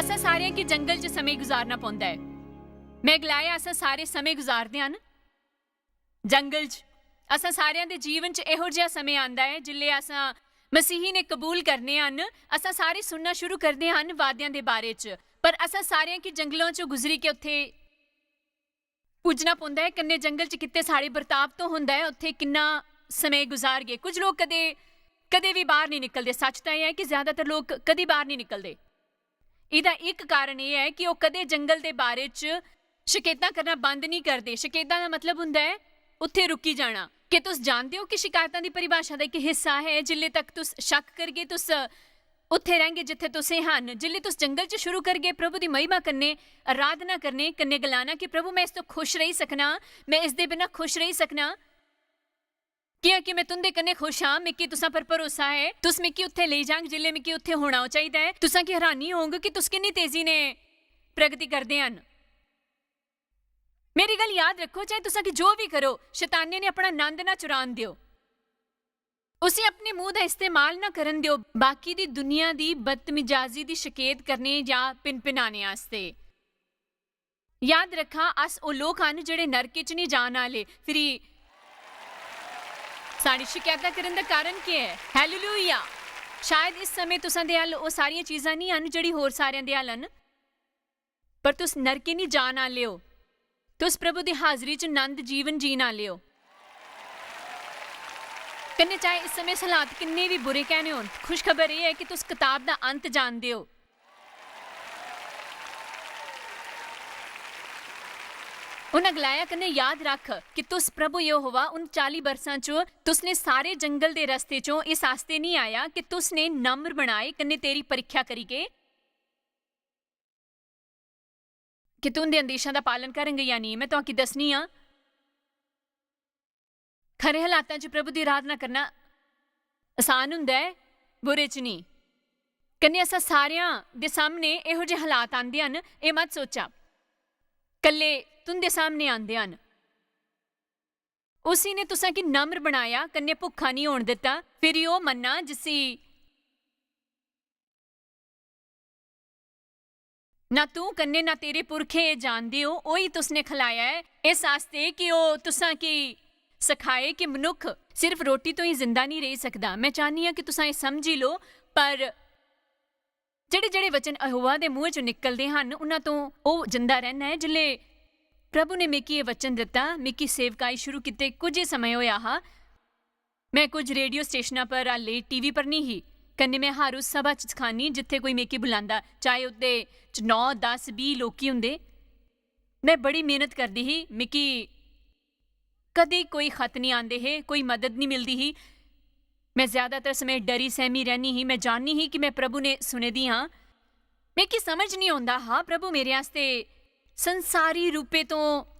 असा सारियां की जंगल च समय गुजारना पौंदा है। मैं गलाया असा सारे समय गुजारदे हन जंगल च। असा सारियां दे जीवन च इहो जिहा समय आंदा है जिल्ले असा मसीही ने कबूल करने हन। असा सारे सुनना शुरू करदे हन वादियां दे बारे च, पर असा सारियां की जंगलों चों गुजरी के उत्थे पुजना पौंदा है। कन्ने जंगल च किते साढ़े बर्ताव तो हुंदा है, उत्थे किन्ना समय गुजार गए। कुछ लोग कदे भी बाहर नहीं निकलते। सच तो यह है कि ज्यादातर लोग कदी बाहर नहीं निकलते। इहदा एक कारण यह है कि वह कदे जंगल के बारे च शिकायतां करना बंद नहीं करते। शिकायतां दा मतलब हुंदा है उत्थे रुकी जाना। कि तुस जानते हो कि शिकायतां दी परिभाषा का एक हिस्सा है जिल्ले तक तुस शक करगे तुस उत्थे रहेंगे जिथे तुसे हन। जिल्ले तुस जंगल च शुरू करगे प्रभु की महिमा करने, आराधना करने, कन्ने गलाना कि प्रभु मैं इस तो खुश रही सकना, मैं इस दे बिना खुश रही सकना कि मैं तुंदे कन्ने खुश हाँ। मिकी तुसां पर भरोसा है, तुस मिकी उत्थे ले जांग जिल्ले मिकी उत्थे होना चाहिदा है। तुसां की हैरानी होंगे कि तुस किन्नी तेजी ने प्रगति करदे हन। मेरी गल याद रखो, चाहे तुसां की जो भी करो, शैताने ने अपना आनंद ना चुरान दियो, उसे अपने मुंह का इस्तेमाल ना करन दियो बाकी दी दुनिया दी बदमिजाजी दी शिकायत करने या पिनपिनाने आस्ते। याद रखा अस ओ लोग हन जेड़े नरक च नहीं जान आले। फिर साड़ी शिकायतां करन दा कारण क्या है? हालेलुया। शायद इस समय तुसां दे हल ओ सारियां चीज़ां नहीं हन जेड़ी होर सारियां दे हल हन, पर तुस नरके नहीं जान आले हो। तुस प्रभु दी हाजरी च आनंद जीवन जीन आले हो। कन्ने चाहे इस समय हालात किन्ने भी बुरे कहने होन, खुशखबर यह है कि तुस किताब दा अंत जानदे हो। उन्हें गलाया कन्ने याद रख कि तुस प्रभु यहोवा उन 40 बरसां चो तुसने सारे जंगल दे रस्ते चो इस आस्ते नहीं आया कि तुसने नम्र बनाए कन्ने तेरी परीक्षा करी के कि तू उनके आदेशों का पालन करेंगे या नहीं। मैं तो आकी दसनी हाँ, खरे हालातां च प्रभु की आराधना करना आसान हुंदा है, बुरे च नहीं। कन्ने असां सारियां दे सामने इहो जिहे हालात आंदे हन, ये मत सोचा कल्ले तुंदे सामने आंदे हन। उसी ने तुसां की नम्र बनाया, कन्ने भुखा नहीं होण दिता। फिर ओह मन्ना जिसी ना तू कन्ने ना तेरे पुरखे जानदे हो, ओही तुसने खिलाया है इस आस्ते कि ओह तुसां की सिखाए कि मनुख सिर्फ रोटी तो ही जिंदा नहीं रह सकता। मैं चाहनी हाँ कि तुसां ये समझी लो, पर जेड़े जेड़े वचन यहोवा दे मुंह चों निकलदे हन उन्हां तो ओह जिंदा रहना है। जिल्ले प्रभु ने मिकी ये वचन दिता, मिकी सेवकाई शुरू किते कुछ ही समय होया हा। मैं कुछ रेडियो स्टेशनां पर हाले टीवी पर नहीं ही, कन्ने मैं हर उस सभा च सखानी जिथे कोई मिकी बुलांदा, चाहे उहदे च 9, 10, 20 लोकी हुंदे। मैं बड़ी मेहनत करदी ही, मिकी कदी कोई खत नहीं आंदे हे, कोई मदद नहीं मिलती ही। मैं ज्यादातर समय डरी सहमी रहनी ही। मैं जाननी ही कि मैं प्रभु ने सुने दी हाँ। मिकी समझ नहीं आंदा हा प्रभु मेरे आस्ते संसारी रूपे तो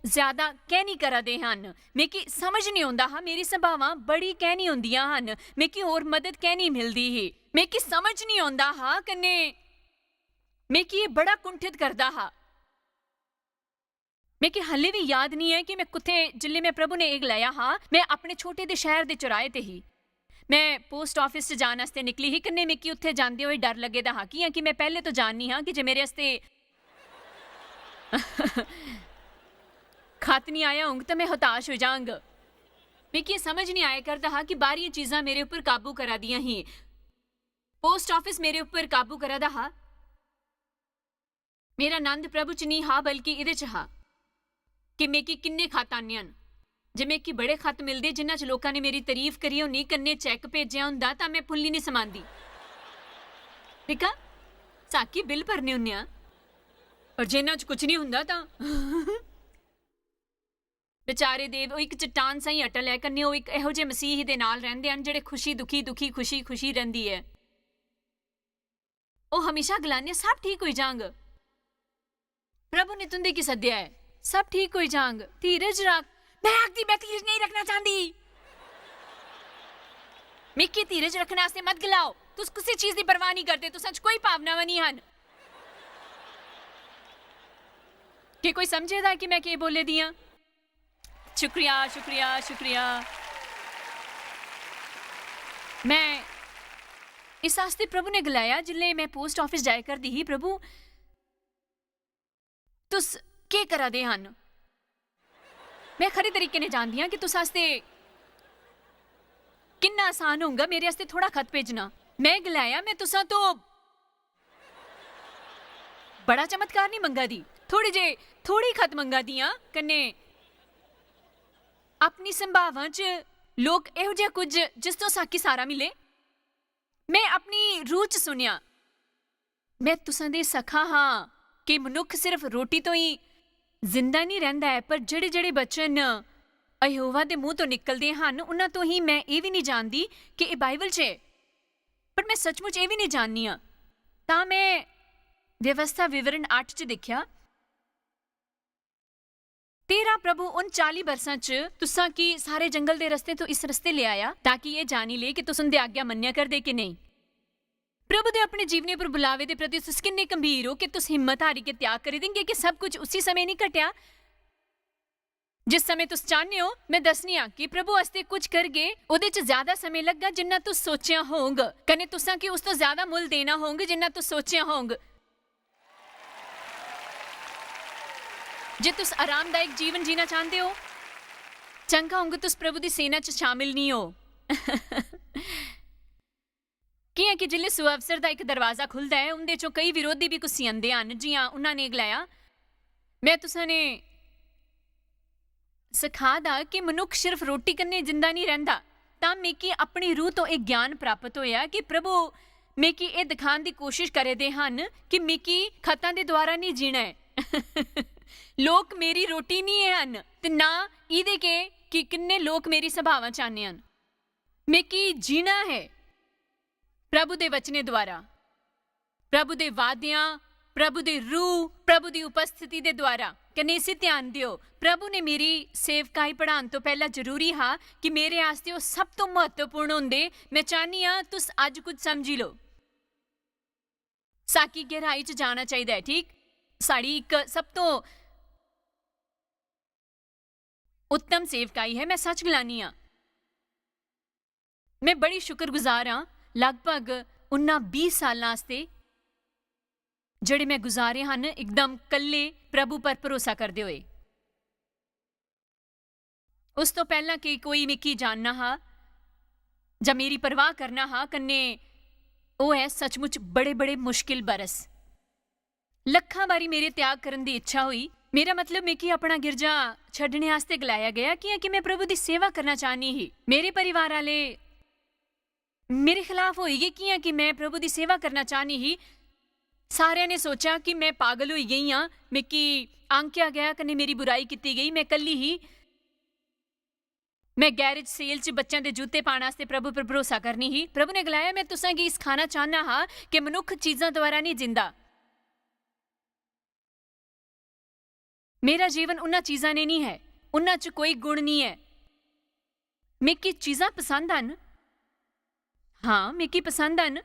ज्यादा कहनी करा दे हन। मिकी समझ नहीं आंदा हा मेरी सभावां बड़ी कहनी होंदियां हन, मिकी होर मदद कहनी मिलदी ही। मिकी समझ नहीं आंदा हा, कन्ने मिकी ये बड़ा कुंठित करदा हा। मिकी हल्ले भी याद नहीं है कि मैं कुत्थे जिल्ले मैं प्रभु ने एक लाया हा। मैं अपने छोटे दे शहर दे चौराहे ते ही, मैं पोस्ट ऑफिस च जाने आस्ते निकली ही। कन्ने मिकी उत्थे जांदे होए डर लगे दा हा कि मैं पहले तो जाननी हाँ कि जे मेरे आस्ते खत नहीं आया होंग तो मैं हताश हो जांग। मिकी समझ नहीं आया करदा हा कि बाहर ये चीज़ां मेरे ऊपर काबू करा दियां ही, पोस्ट ऑफिस मेरे ऊपर काबू करा दा हा। मेरा आनंद प्रभु च नहीं हा बल्कि इहदे च हा कि मिकी किन्ने खत आने हन। जे मिकी बड़े खत मिलदे जिन्हां च लोकां ने मेरी तारीफ करी होनी, कन्ने चैक भेजिया हुंदा, तां मैं फुल्ली नहीं समांदी। ठीक आ, साकी बिल भरने हुंदे आ, और जे इन्हां च कुछ नहीं हुंदा तां बेचारे देव एक चट्टान साई अटल है। कन्ने ओह एक इहो जे मसीह दे नाल रहिंदे हन जेड़े खुशी दुखी दुखी खुशी खुशी रहिंदी है। ओह हमेशा गलाने सब ठीक हो जांग, प्रभु ने तुंदे की सद्या है, सब ठीक हो जांग, धीरज रख। मैं आखदी मैं धीरज नहीं रखना चाहती। मिकी धीरज रखने आस्ते मत गलाओ, तुस किसी चीज की परवाह नहीं करते, तुसां च कोई भावनावां नहीं हन। कि कोई समझेदा कि मैं के बोले दियां? शुक्रिया शुक्रिया शुक्रिया। मैं इस आस्ते प्रभु ने गलाया जिल्ले मैं पोस्ट ऑफिस जाया करदी ही, प्रभु तुस के करा दे हन? मैं खरे तरीके ने जानदी हां कि तुस आस्ते किन्ना आसान होगा मेरे आस्ते थोड़ा खत भेजना। मैं गलाया मैं तुसा तो बड़ा चमत्कार नहीं मंगा दी, थोड़ी खत मंगा दियां कन्ने अपनी संभावना च लोक इहो जिहा कुछ जिस तो साकी सारा मिले। मैं अपनी रूह च सुनिया, मैं तुसां दे सखा हाँ कि मनुख सिर्फ रोटी तो ही जिंदा नहीं रहिंदा है, पर ਜਿਹੜੇ ਜਿਹੜੇ बचन यहोवा दे मूँह तो निकलदे हन उन्हां तो ही मैं ये भी नहीं जानदी कि ये बाइबल च है, पर मैं सचमुच ये भी नहीं जाननी हाँ। तां मैं व्यवस्था विवरण 8 च देखिया, तेरा प्रभु उन 40 बरसां च तुसां की सारे जंगल दे रस्ते तो इस रस्ते ले आया ताकि ये जानी ले कि तुस उनदी आज्ञा मन्निया करदे कि नहीं। प्रभु दे अपने जीवने पर बुलावे दे प्रति तुस किन्ने गंभीर हो कि तुस हिम्मत हारी के त्याग करी देंगे कि सब कुछ उसी समय नहीं घटिया जिस समय तुस चाहने हो। मैं दसनी आ कि प्रभु वास्ते कुछ करगे ओदे च ज्यादा समय लगा जिन्ना तुस सोचिया होंग, कने तुसां की उस तो ज्यादा मुल देना होंग जिन्ना तुस सोचिया होंग। जे तुस आरामदायक जीवन जीना चाहते हो, चंगा होंगे तुस प्रभु दी सेना च शामिल नहीं हो। कियां कि जिले सुअवसर दा एक दरवाजा खुलदा है उनदे चों कई विरोधी भी कुछ आंदे हन। जियां उन्हां ने गलाया, मैं तुसां ने सिखा दा कि मनुख सिर्फ रोटी कन्ने जिंदा नहीं रहिंदा। तां मिकी अपनी रूह तो एक ज्ञान प्राप्त होया कि प्रभु मिकी ये दिखाने दी कोशिश करे दे हन कि मिकी खतां दे द्वारा नहीं जीना है। लोक मेरी रोटी नहीं हन ते ना इहदे के कि किन्ने लोक मेरी सभावां चाहने हन। मिकी जीना है प्रभु दे वचने द्वारा, प्रभु दे वादियां, प्रभु दे रूह, प्रभु दी उपस्थिति दे द्वारा। कने इसी ध्यान दियो, प्रभु ने मेरी सेवकाई पढ़ाने तो पहला जरूरी हा कि मेरे आस्ते वो सब तो महत्वपूर्ण होंदे। मैं चाहनी हाँ तुस अज कुछ समझी लो, साकी गहराई च जाना चाहिए है। ठीक, साड़ी एक सब तो उत्तम सेवकाई है, मैं सच गलानी हाँ। मैं बड़ी शुक्रगुजार हाँ लगभग उन्ना 20 साल ਜਿਹੜੇ मैं गुजारे ਹਨ एकदम कल्ले प्रभु पर भरोसा करते हुए। उस तो पहला कि कोई मिकी जानना हा ਜਾਂ मेरी परवाह करना हा कन्ने वो है सचमुच बड़े बड़े मुश्किल बरस। लखां बारी मेरे त्याग करने की इच्छा हुई। मेरा मतलब मिकी अपना गिरजा छड्डने आस्ते गलाया गया कि मैं प्रभु की सेवा करना चाहनी ही। मेरे परिवार वाले मेरे खिलाफ होई गए कि मैं प्रभु की सेवा करना चाहनी ही। सारे ने सोचा कि मैं पागल हुई गई हाँ, मिकी आंकिया गया कने मेरी बुराई की गई। मैं कली ही मैं गैरेज सेल च बच्चों के जूते पाने वास्ते प्रभु पर भरोसा करनी ही। प्रभु ने गलाया मैं तुसां गी सिखाना चाहना हाँ कि मनुख चीज़ां द्वारा नहीं जिंदा। मेरा जीवन उन्हां चीज़ां ने नहीं है, उन्हां च कोई गुण नहीं है। मिकी चीज़ां पसंद हन, हाँ मिकी पसंद हन,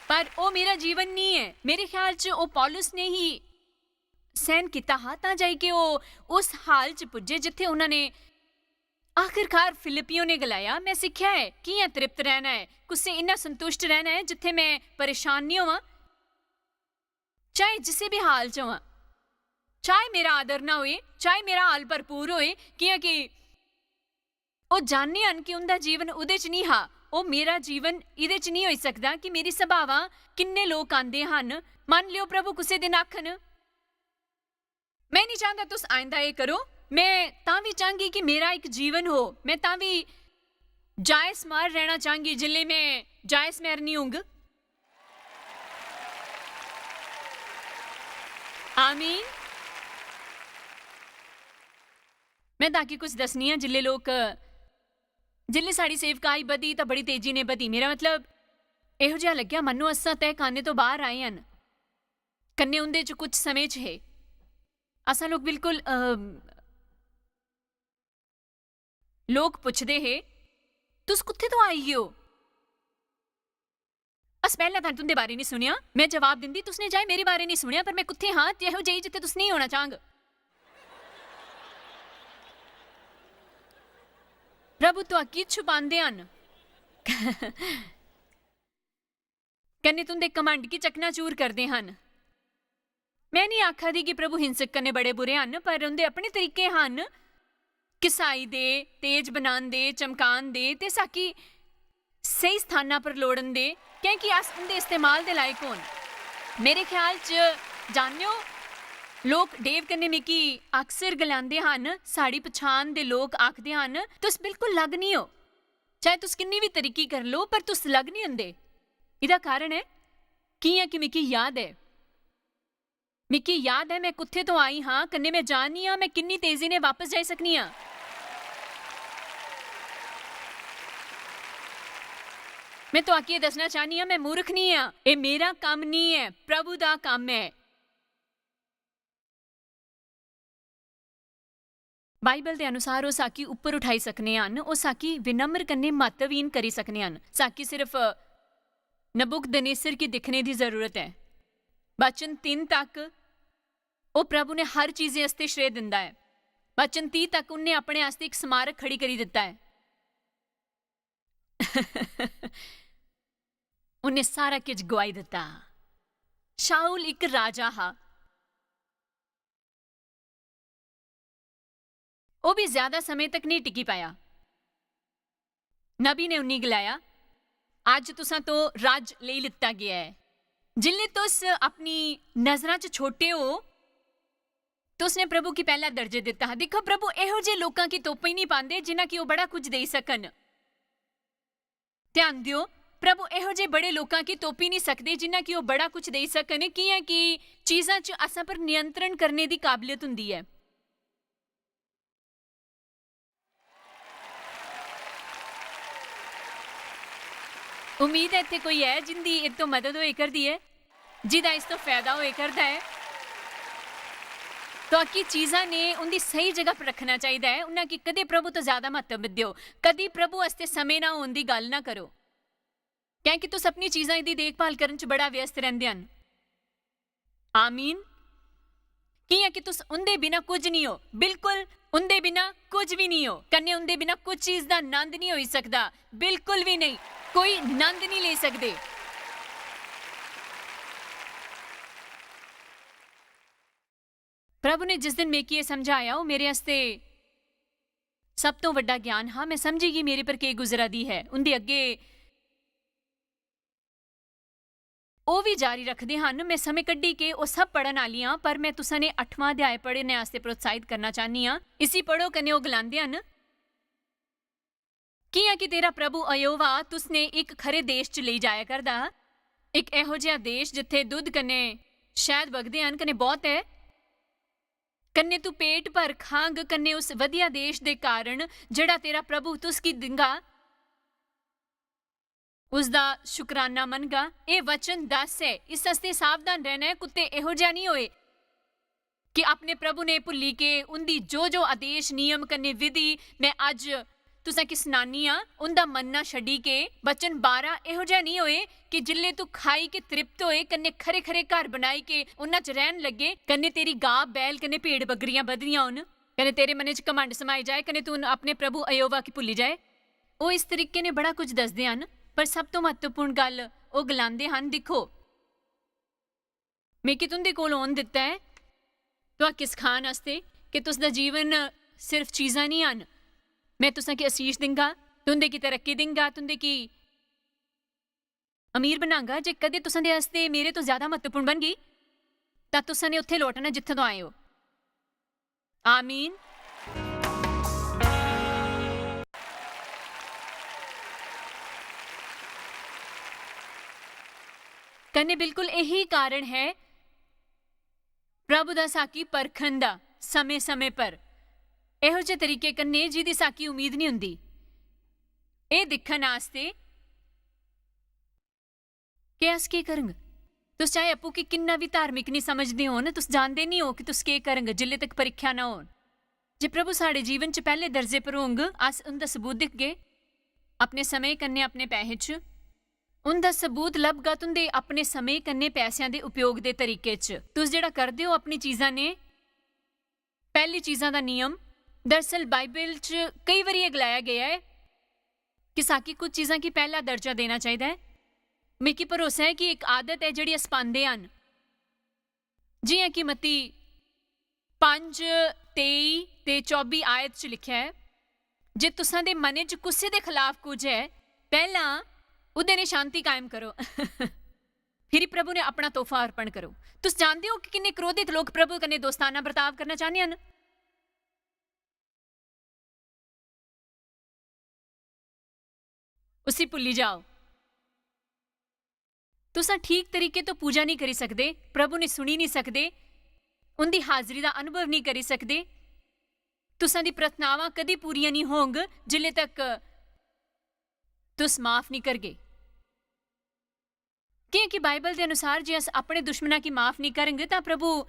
पर वो मेरा जीवन नहीं है। मेरे ख्याल च वो पौलुस ने ही सहन किया हा तां जाइके वो उस हाल च पुजे जिथे उन्होंने आखिरकार फिलिपियों ने गलाया मैं सीखा है कियां तृप्त रहना है, कुछ इन्ना संतुष्ट रहना है जिथे मैं परेशान नहीं होवां, चाहे जिसे भी हाल च होवां, चाहे मेरा आदर ना होए, चाहे मेरा हाल भरपूर होए। क्योंकि वो जानने हन कि उनका जीवन उहदे च नहीं हा। वो मेरा जीवन इहदे च नहीं हो सकता कि मेरी सभावां किन्ने लोग आंदे हन। मान लियो प्रभु कुसे दिन आखन मैं नहीं चाहता तुस आइंदा ये करो, मैं तां भी चाहंगी कि मेरा एक जीवन हो, मैं तां भी जायस मार रहना चाहंगी जिले मैं जायस मैर नहीं होंग। आमीन। मैं ताकि कुछ दसनी है जिले लोग जिले साड़ी सेवकाई बधी तो बड़ी तेजी ने बधी। मेरा मतलब इहो जिहा लग्या मनो असां तय खाने तो बाहर आए हन, कन्ने उंदे च कुछ समय च है असां लोग बिल्कुल लोग पुछदे है तुस कुत्थे तो आई हो। अस पहला तां तुंदे बारे नहीं सुनिया। मैं जवाब दिंदी तुसने जाए मेरे बारे नहीं सुनिया, पर मैं कुत्थे हाँ इहो जेही जिथे तुस नहीं होना चाहंग। प्रभु तो अकी छुपांदे हन कन्ने तुंदे कमंड की चकनाचूर करते हैं। मैं नहीं आखा दी कि प्रभु हिंसक कन्ने बड़े बुरे हैं, पर उनके अपने तरीके हैं किसाई दे, तेज बनाने दे, चमकान दे ते साकी सही स्थाना पर लोड़न दे, क्योंकि अस उनके इस्तेमाल के लायक होन। मेरे ख्याल च जानियो लोग डेव कन्ने मिकी अक्सर गलांदे हैं, साड़ी पछाण दे लोग आखदे हैं तुस बिल्कुल लग नहीं हो, चाहे तुस किन्नी भी तरीकी कर लो पर तुस लग नहीं होंदे। इहदा कारण है कि मिकी याद है, मैं कुत्थे तो आई हाँ, कन्ने मैं जाननी हाँ मैं किन्नी तेजी ने वापस जाई सकनी हाँ। मैं तो आके दसना चाहनी हाँ मैं मूर्ख नहीं हाँ, ये मेरा काम नहीं है, प्रभु दा काम है। बाइबल के अनुसार वो साकी उपर उठाई सकने हैं, वो साकी विनम्र कन्ने महत्वहीन करी सकने हैं। साकी सिर्फ नबूकदनेस्सर की दिखने की जरूरत है। वचन 3 तक वो प्रभु ने हर चीज़ वास्ते श्रेय दिंदा है। वचन 30 तक उन्हें अपने वास्ते एक स्मारक खड़ी करी दिता है। उन्हें सारा कुछ गवाई दिता। शाऊल एक राजा हा, वो भी ज्यादा समय तक नहीं टिकी पाया। नबी ने उन्हें गलाया आज तुसा तो राज ले लिता गया है, जिले तुस अपनी नजरां च छोटे हो तो उसने प्रभु की पहला दर्जे दिता। देखो प्रभु एहो जे लोकां की तोप ही नहीं पांदे जिन्हां की वो बड़ा कुछ दे सकन। ध्यान दियो, प्रभु एहो जे बड़े लोकां की तोप ही नहीं सकते जिन्हां की वो बड़ा कुछ दे सकन। कियां कि चीज़ां च असां पर नियंत्रण करने की काबलियत हुंदी है। उम्मीद है इत्थे कोई है जिंदी इस तो मदद होए करदी है, जिदा इस तो फायदा होए करदा है। तो की चीज़ां ने उनकी सही जगह पर रखना चाहिए है। उन्हें कि कदे प्रभु तो ज्यादा महत्व दियो, कदी प्रभु वास्ते समय ना होने की गल ना करो, क्योंकि तुस अपनी चीज़ां दी देखभाल करने च बड़ा व्यस्त रहंदे हन। आमीन। कियां कि तुस उनदे बिना कुछ नहीं हो, बिल्कुल उनदे बिना कुछ भी नहीं हो। कन्ने उनदे बिना कुछ चीज़ दा आनंद नहीं हो सकता, बिल्कुल भी नहीं, कोई आनंद नहीं ले सकते। प्रभु ने जिस दिन मेकी ये समझाया वो मेरे वास्ते सब तो वड्डा ज्ञान हाँ। मैं समझी कि मेरे पर के गुजरा दी है। उनके अगे वो भी जारी रखते हैं। मैं समय कड्डी के वो सब पढ़न वाली हाँ, पर मैं तुसा ने 8वां अध्याय पढ़ने वास्ते प्रोत्साहित करना चाहनी हाँ। इसी पढ़ो कन्ने वो गलांदे हन कियां कि तेरा प्रभु अयोवा तुसने एक खरे देश च ले जाया करदा, एक एहो जिहा देश जिथे दुध कन्ने शहद बगदे हन, कन्ने बहुत है। कन्ने तू पेट भर खांग, कन्ने उस वधिया देश दे कारण जड़ा तेरा प्रभु तुसकी दिंगा उसदा शुकराना मनगा। ये वचन 10 है। इस वास्ते सावधान रहना है, कुत्ते एहो जिहा नहीं होए कि अपने प्रभु ने भुल्ली के उनदी जो जो आदेश नियम कन्ने विधि मैं अज तुसा की सुनानी हाँ उनका मनना छड्डी के। वचन 12 एहो जिहा नहीं होए कि जिले तू खाई के तृप्त होए, कन्ने खरे खरे घर बनाई के उन्हां च रहन लगे, कन्ने तेरी गाह बैल कन्ने भेड़ बकरियां बधरियां होन, कन्ने तेरे मने च घमंड समाई जाए, कन्ने तू अपने प्रभु अयोवा की भुल्ली जाए। वो इस तरीके ने बड़ा कुछ दसदे हन, पर सब तो महत्वपूर्ण गल वो गलांदे हन दिखो मैं कि तुंदे कोल ओन दिता है तो किस खान वास्ते कि तुसदा जीवन सिर्फ चीज़ां नहीं हन। मैं तुसा की आशीष दिंगा, तुंदे की तरक्की दिंगा, तुंदे की अमीर बनांगा। जे कदे तुसा दे वास्ते मेरे तो ज्यादा महत्वपूर्ण बन गई तां तुसा ने उत्थे लौटना जिथे तो आए हो। आमीन। कन्ने बिल्कुल यही कारण है प्रभु दा साकी परखन दा समय समय पर एहो जे तरीके कन्ने जिहदी साकी उम्मीद नहीं हुंदी। ये दिखण आस्ते कि अस के करंग। तुस चाहे आपू की किन्ना भी धार्मिक नहीं समझदे हो, तुस जानते नहीं हो कि तुस के करंग जिल्ले तक परीक्षा ना हो। जे प्रभु साढ़े जीवन च पहले दर्जे पर होंग, अस उनका सबूत दिखगे अपने समय कन्ने अपने पैसे च। उनका सबूत लभगा तुंदे अपने समय कन्ने पैसों के उपयोग के तरीके च। तुस जेड़ा करदे हो अपनी चीज़ां ने पहली चीज़ां का नियम। दरअसल बाइबल च कई बार यह गलाया गया है कि साकी कुछ चीज़ां की पहला दर्जा देना चाहिए। मिगी भरोसा है कि एक आदत है जिहड़ी अस पांदे हन, जियां कि मत्ती 5:23-24 आयत च लिखिआ है, जे तुसां दे मने च कुसै दे खिलाफ कुछ है, पहला उहदे ने शांति कायम करो फिर प्रभु ने अपना तोहफा अर्पण करो। तुस जानदे हो कि किन्ने क्रोधित लोग प्रभु कन्नै दोस्ताना बर्ताव करना चाहते हैं। उसी भुल्ली जाओ। तुसां ठीक तरीके तो पूजा नहीं करी सकदे, प्रभु ने सुनी नहीं सकदे, उनकी हाजरी का अनुभव नहीं करी सकदे। तुसां दी प्रार्थनावां कदी पूरियां नहीं होंग जिल्ले तक तुस माफ नहीं करगे। क्योंकि बाइबल के अनुसार जे अस अपने दुश्मना की माफ नहीं करेंगे तो प्रभु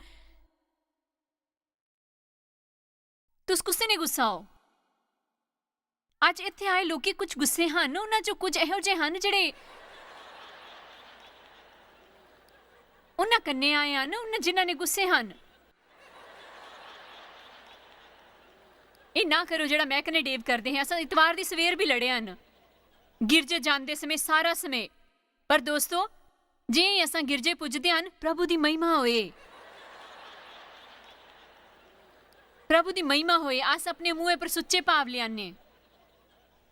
तुस गुस्से ने गुस्सा हो। अज इत्थे आए लोग कुछ गुस्से हैं, उन्हां चों कुछ इहो जिहे हैं जिहड़े उन्हां कन्ने आए हैं, उन्हां जिन्हां ने गुस्से हैं। ये ना करो जिहड़ा मैं कन्ने डेव करते हैं। अस इतवार दी सवेर भी लड़े हैं, गिरजे जाते समय, सारा समय। पर दोस्तों, जे असां गिरजे पुजदे हैं, प्रभु दी महिमा होए, प्रभु दी महिमा होए। अस अपने मूहे पर सुच्चे भाव लियाने।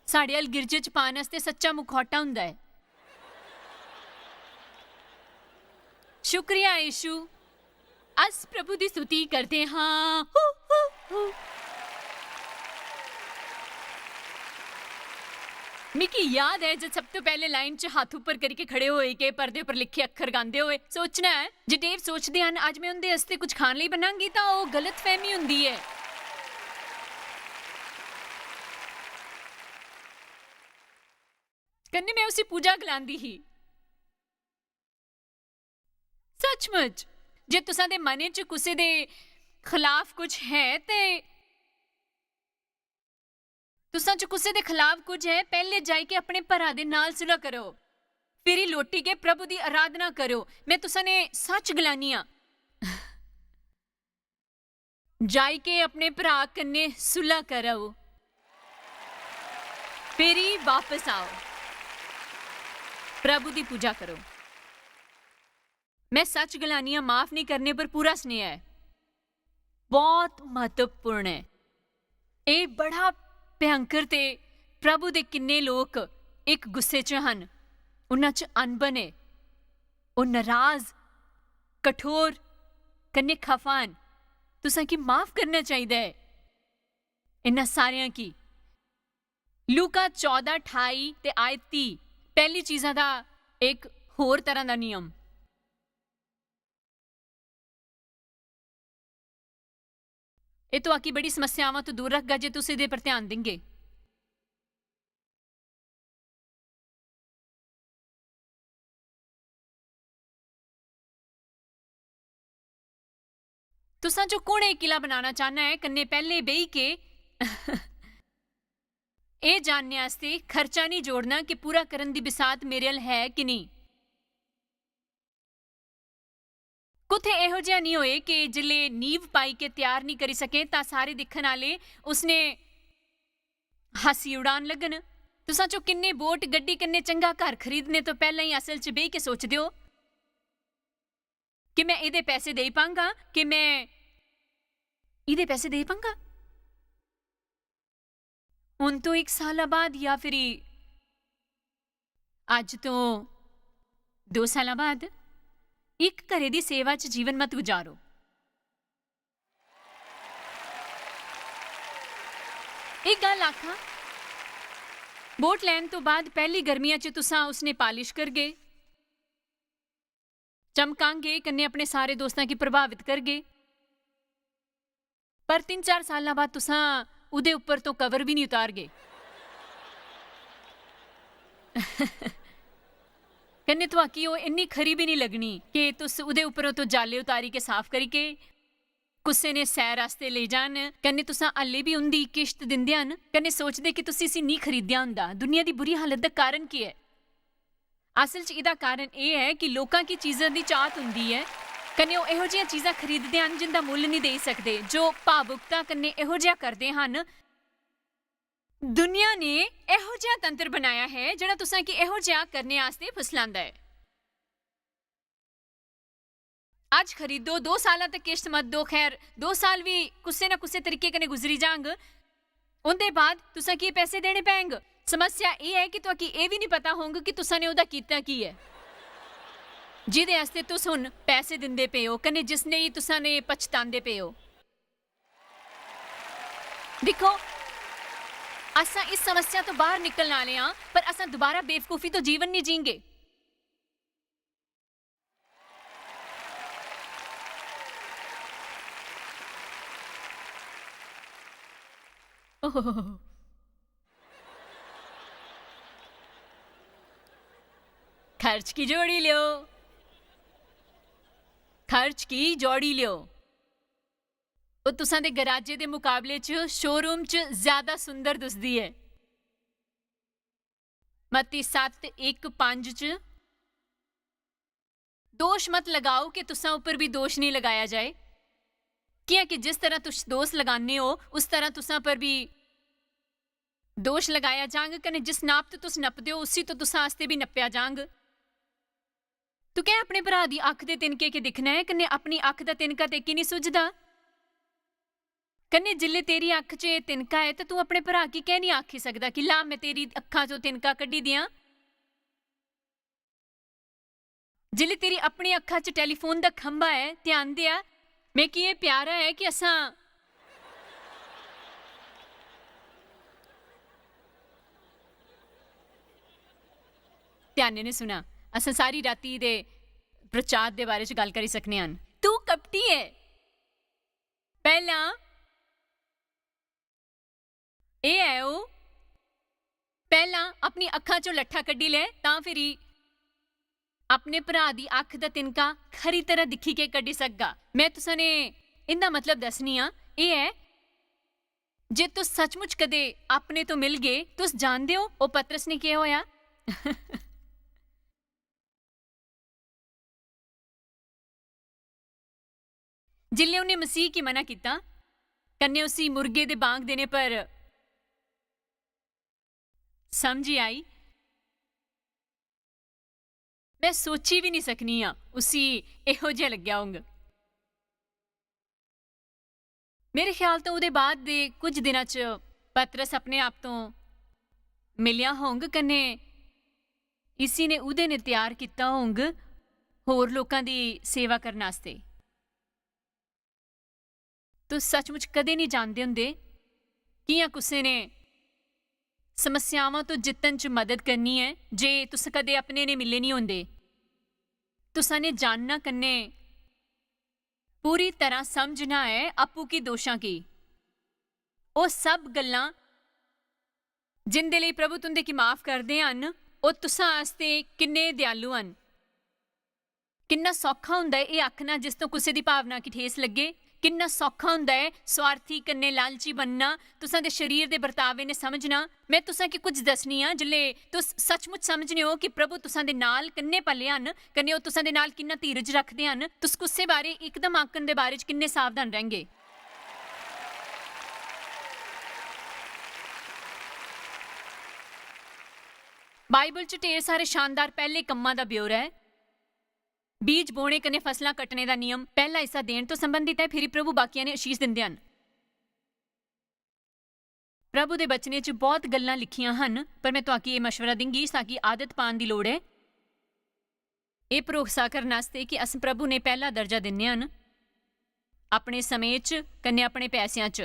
साढ़े अल गिरजे च पाने आस्ते सच्चा मुखौटा हुंदा है। शुक्रिया यीशु, अस प्रभु दी स्तुति करते हाँ। मिकी याद है जब सब तो पहले लाइन च हाथ ऊपर करके खड़े होए के पर्दे पर लिखे अखर गांदे होए सोचना है जे डेव सोचते हैं अज मैं उनके वास्ते कुछ खाने लिए बनांगी तो वो गलत फहमी हुंदी है। कन्ने मैं उसी पूजा गलांदी ही। सचमुच जे तुसां दे मने च कुसै दे खिलाफ कुछ है ते तुसां च कुसै दे खिलाफ कुछ है, पहले जाई के अपने भरा दे नाल सुलह करो, फिर ही लोटी के प्रभु दी आराधना करो। मैं तुसां ने सच गलानी आ, जाई के अपने भरा कन्ने सुलह करो, फिर ही वापस आओ, प्रभु दी पूजा करो। मैं सच गलानी आ, माफ नहीं करने पर पूरा स्नेह है, बहुत महत्वपूर्ण है। ये बड़ा भयंकर ते प्रभु दे किन्ने लोग एक गुस्से च हन, उन्हां च अनबन है, वो नाराज कठोर कन्ने खफान। तुसां की माफ करना चाहिए है इन्हां सारियां की। लूका 14:28 ते आयत 30 पहली चीज़ां दा एक होर तरह दा नियम। ये तो आकी बड़ी समस्यावां तो दूर रखगा जे तुसीं इहदे पर ध्यान देंगे। तुसां जो कुण एक किला बनाना चाहना है, कन्ने पहले बेही के ये जानने आस्ते खर्चा नहीं जोड़ना कि पूरा करन दी बिसात मेरे अल है कि नहीं। कुथे इहो जिहा नहीं होए कि जिले नींव पाई के तैयार नहीं करी सके ता सारे दिखण आले उसने हासी उड़ान लगन। तुसां चो किन्ने बोट गड्डी कन्ने चंगा घर खरीदने तो पहले ही असल च बेही के सोचदे हो कि मैं इहदे पैसे दे पांगा, कि मैं इहदे पैसे दे पांगा हुण तो 1 साल बाद, या फिर अज तो 2 साल बाद। एक घरे दी सेवा च जीवन मत गुजारो। एक गल आखा, बोट लैन तो बाद पहली गर्मियां च तुसां उसने पालिश करगे, चमकांगे, कन्ने अपने सारे दोस्तां की प्रभावित करगे। पर 3-4 साल बाद तुसां उदे उपर तो कवर भी नहीं उतारगे। कन्ने तो आकी वो इन्नी खरी भी नहीं लगनी कि तुस उदे उपरों तो जाले उतारी के साफ करी के कुसै ने सैर आस्ते ले जान। कन्ने तुसां हल्ले भी उंदी किश्त दिंदे हन, कन्ने सोचदे कि तुसी इसी नहीं खरीदिया हुंदा। दुनिया दी बुरी हालत दा कारण की है? असल च इहदा कारण यह है कि लोकां की चीज़ां दी चाहत हुंदी है, कन्ने वो इहो जिहियां चीज़ां खरीददे हन जिंदा मुल नहीं दे सकदे। जो भावुकता कन्ने इहो जिहा करदे हन ਦੁਨੀਆ ਨੇ ਇਹੋ ਜਿਹਾ ਤੰਤਰ ਬਣਾਇਆ ਹੈ ਜਿਹੜਾ ਤੁਸਾਂ ਕਿ ਇਹੋ ਜਿਹਾ ਕਰਨੇ ਵਾਸਤੇ ਫੁਸਲਾਂਦਾ ਹੈ। ਅੱਜ ਖਰੀਦੋ, 2 ਸਾਲਾਂ तक किश्त मत दो, खैर 2 साल भी कुसे ना कुसे तरीके कन्नै गुजरी जांग, उनदे बाद तुसां की पैसे देने पैंग। समस्या ये है कि तुहां ये भी नहीं पता होंग कि तुसां ने उहदा कीता की है जिहदे वास्ते तुस हुण पैसे दिंदे पे हो, कन्नै जिसने ही तुसां ने पछतांदे पे हो। देखो, असां इस समस्या तो बाहर निकलने वाले हां, पर असां दोबारा बेवकूफी तो जीवन नहीं जींगे। खर्च की जोड़ी लियो, खर्च की जोड़ी लियो। ਉਹ ਤੁਸਾਂ ਦੇ ਗਰਾਜੇ ਦੇ ਮੁਕਾਬਲੇ 'ਚ ਸ਼ੋਰੂਮ 'ਚ ਜ਼ਿਆਦਾ ਸੁੰਦਰ ਦਿਸਦੀ ਹੈ। ਮੱਤੀ 7:1:5 'ਚ ਦੋਸ਼ ਮਤ ਲਗਾਓ ਕਿ ਤੁਸਾਂ ਉੱਪਰ ਵੀ ਦੋਸ਼ ਨਹੀਂ ਲਗਾਇਆ ਜਾਏ, क्योंकि जिस तरह तुस दोष लगाने हो उस तरह तुसां पर भी दोष लगाया जांग, कने जिस नाप तो तुस नपदे हो उसी तो तुसां आस्ते भी नप्या जांग। तू क्या अपने भरा दी अख दे तिनके के दिखना है, कन्ने अपनी अख दा तिनका ते की नहीं सुझदा? कन्ने जिल्ले तेरी अख च तिनका है तो तू अपने भरा की कह नहीं आखी सकदा कि ला मैं तेरी अखां चों तिनका कड्डी दियां? जिल्ले तेरी अपनी अखा च टेलीफोन दा खंबा है, ध्यान दिया मैं कि ये प्यारा है कि असां ध्यान ने सुना। असां सारी राती दे प्रचार दे बारे च गल करी सकने हन। तू कपटी है। पहला ए है ओ पहला अपनी अखा चो लट्ठा कड्डी ले, तां फिर अपने भरा दी अख दा तिनका खरी तरह दिखी के कड्डी सकगा। मैं तुसां ने इंदा मतलब दसनी आ। ये है जे तुस सचमुच कदे अपने तो मिल गए, तुस जानदे हो ओ पतरस ने क्या होया? जिल्ले उन्हें मसीह की मना किता, कन्ने उसी मुर्गे दे बांग देने पर समझी आई। मैं सोची भी नहीं सकनी हाँ उसी इहो जिहा लग्या होंग। मेरे ख्याल तो उहदे बाद दे कुछ दिनां च पतरस अपने आप तो मिलिया होंग, कन्ने इसी ने उहदे ने तैयार किता होंग होर लोकां दी सेवा करने वास्ते। तुस सचमुच कदे नहीं जानदे हुंदे कियां कुसै ने समस्यावां तो जितन च मदद करनी है जे तुस कदे अपने ने मिले नहीं होंदे। तुसां ने जानना कन्ने पूरी तरह समझना है आपू की दोषां की ਉਹ सब गल्लां जिंदे ਲਈ प्रभु तुंदे की माफ करदे हन, ਉਹ तुसां आस्ते किन्ने दयालु हन। किन्ना सौखा हुंदा है ਇਹ आखना जिस तो कुसै दी भावना की ठेस लगे। किन्ना सौखा हुंदा है स्वार्थी कन्ने लालची बनना, तुसां दे शरीर दे बर्तावे ने समझना। मैं तुसां की कुछ दसनी आ जिल्ले तुस सचमुच समझने हो कि प्रभु तुसां दे नाल किन्ने पले हन, कन्ने ओ तुसां दे नाल किन्ना धीरज रखदे हन, तुस गुस्से बारे एकदम आकन दे बारे च किन्ने सावधान रहेंगे। बाइबल च ढेर सारे शानदार पहले कम्मां दा ब्यौरा है। बीज बोने कन्ने फसलां कटने दा नियम पहला हिस्सा देण तो संबंधित है, फिर प्रभु बाकियां ने आशीष दिंदे हन। प्रभु दे बचने च बहुत गल्लां लिखियां हन, पर मैं तुहाकी ये मशवरा दिंगी ताकि आदत पान दी लोड़ है। ये भरोसा करने वास्ते कि अस प्रभु ने पहला दर्जा दिन्ने हन अपने समय च कन्ने अपने पैसियां च।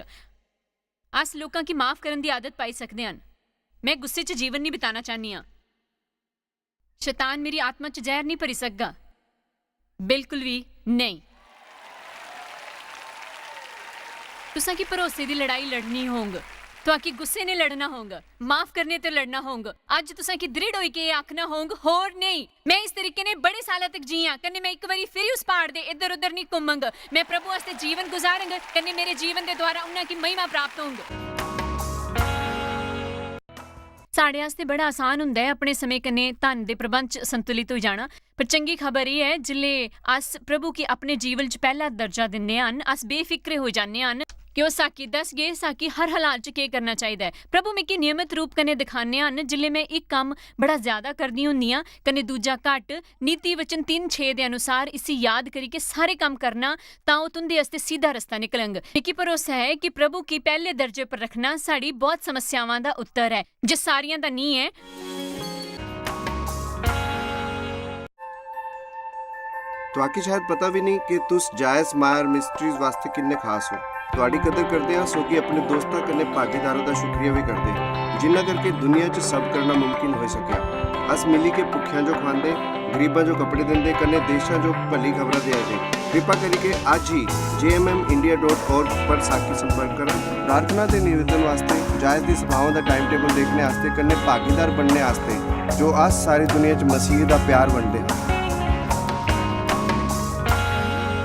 अस लोकां की माफ करन दी आदत पाई सकदे हन। मैं गुस्से च जीवन नहीं बिताना चाहनी हां। शैतान मेरी आत्मा च जहर नहीं भरी सकदा, बिल्कुल भी नहीं। तुसां की भरोसे दी लड़ाई लड़नी होंग, तुहाकी गुस्से ने लड़ना होंग, माफ करने ते लड़ना होंग। अज तुसां की दृढ़ होई के आखना होंग होर नहीं। मैं इस तरीके ने बड़े साल तक जीआं, कन्ने मैं एक बारी फिर उस पहाड़ दे इधर उधर नहीं घूमंग। मैं प्रभु वास्ते जीवन गुजारंग, कन्ने मेरे जीवन दे द्वारा उन्हां की महिमा प्राप्त होंग। साढ़े आस्ते बड़ा आसान हुंदा है अपने समय कन्ने धन दे प्रबंध च संतुलित हो जाना, पर चंगी खबर यह है जिल्ले अस प्रभु की अपने जीवन च पहला दर्जा दिंदे हन, अस बेफिक्रे हो जाने हन कि ओह् साकी दस गए साकी हर हालात च केह् करना चाहिदा है। प्रभु मिगी नियमित रूप कन्नै दिखाने हन जिल्ले मैं एक कम्म बड़ा ज्यादा करदी हुन्नी आं कन्नै दूजा घट्ट, नीति वचन 3:6 दे अनुसार इसी याद करियै सारे कम्म करना तां ओह् तुंदे आस्ते सीधा रस्ता निकलंग। मिगी भरोसा है कि प्रभु की पहले दर्जे पर रखना साड़ी बहुत समस्यावां दा उत्तर है, जो सारियां दा नहीं है। तुहाकी शायद पता भी नहीं कि तुस जायज़ मायर मिस्ट्रीज वास्ते किन्ने खास हो। तुहाडी कदर करदे हां सो कि अपने दोस्तां कन्नै भागीदारां दा शुक्रिया भी करदे, जिन्ना करके दुनिया च सब करना मुमकिन हो सकेआ। अस मिली के भुखियां जो खवांदे, गरीबां जो कपड़े दिंदे, कन्नै देशां जो भली खबरां देआदे। कृपा करिके अज ही jmmindia.org पर साकी संपर्क करा। प्रार्थना ते निवेदन वास्ते, जायज़ दी सभावां दा टाइम टेबल देखने आस्ते, कन्नै भागीदार बनने आस्ते जो अस सारी दुनिया च मसीह दा प्यार वंडदे हां।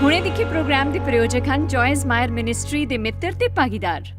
ਹੁਣੇ ਦੇਖੇ ਪ੍ਰੋਗਰਾਮ ਦੇ ਪ੍ਰਯੋਜਕ ਹਨ ਜॉयस ਮਾਇਰ ਮਿਨਿਸਟਰੀ ਦੇ ਮਿੱਤਰ ਤੇ ਭਾਗੀਦਾਰ।